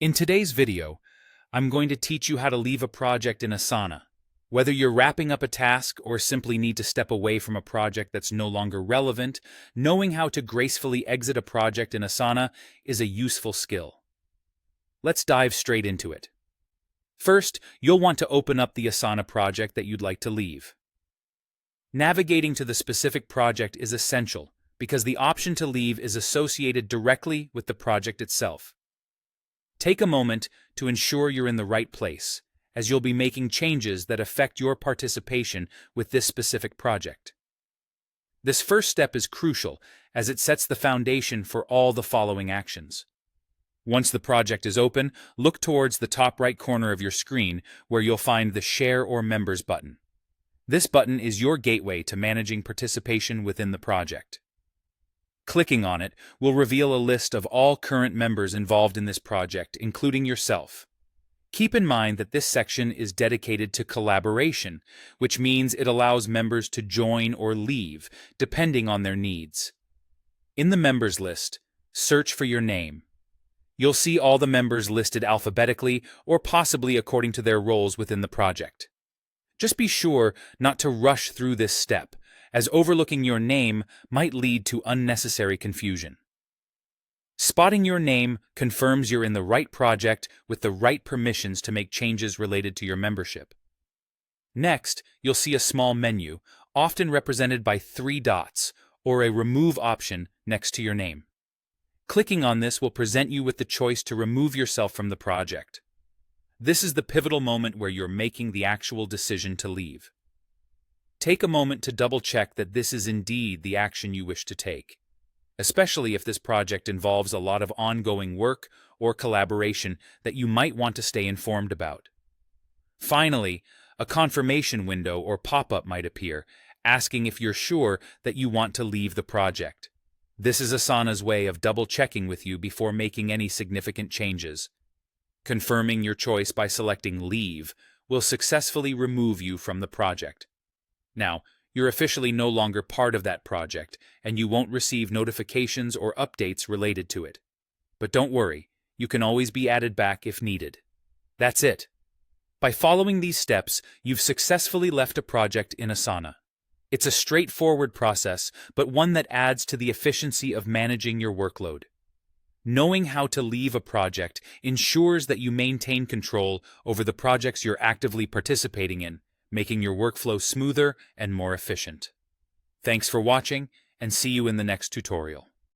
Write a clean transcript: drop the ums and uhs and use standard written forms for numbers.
In today's video, I'm going to teach you how to leave a project in Asana. Whether you're wrapping up a task or simply need to step away from a project that's no longer relevant, knowing how to gracefully exit a project in Asana is a useful skill. Let's dive straight into it. First, you'll want to open up the Asana project that you'd like to leave. Navigating to the specific project is essential because the option to leave is associated directly with the project itself. Take a moment to ensure you're in the right place, as you'll be making changes that affect your participation with this specific project. This first step is crucial, as it sets the foundation for all the following actions. Once the project is open, look towards the top right corner of your screen where you'll find the Share or Members button. This button is your gateway to managing participation within the project. Clicking on it will reveal a list of all current members involved in this project, including yourself. Keep in mind that this section is dedicated to collaboration, which means it allows members to join or leave, depending on their needs. In the members list, search for your name. You'll see all the members listed alphabetically or possibly according to their roles within the project. Just be sure not to rush through this step, as overlooking your name might lead to unnecessary confusion. Spotting your name confirms you're in the right project with the right permissions to make changes related to your membership. Next, you'll see a small menu, often represented by 3 dots, or a remove option next to your name. Clicking on this will present you with the choice to remove yourself from the project. This is the pivotal moment where you're making the actual decision to leave. Take a moment to double-check that this is indeed the action you wish to take, especially if this project involves a lot of ongoing work or collaboration that you might want to stay informed about. Finally, a confirmation window or pop-up might appear, asking if you're sure that you want to leave the project. This is Asana's way of double-checking with you before making any significant changes. Confirming your choice by selecting Leave will successfully remove you from the project. Now, you're officially no longer part of that project, and you won't receive notifications or updates related to it. But don't worry, you can always be added back if needed. That's it. By following these steps, you've successfully left a project in Asana. It's a straightforward process, but one that adds to the efficiency of managing your workload. Knowing how to leave a project ensures that you maintain control over the projects you're actively participating in, making your workflow smoother and more efficient. Thanks for watching, and see you in the next tutorial.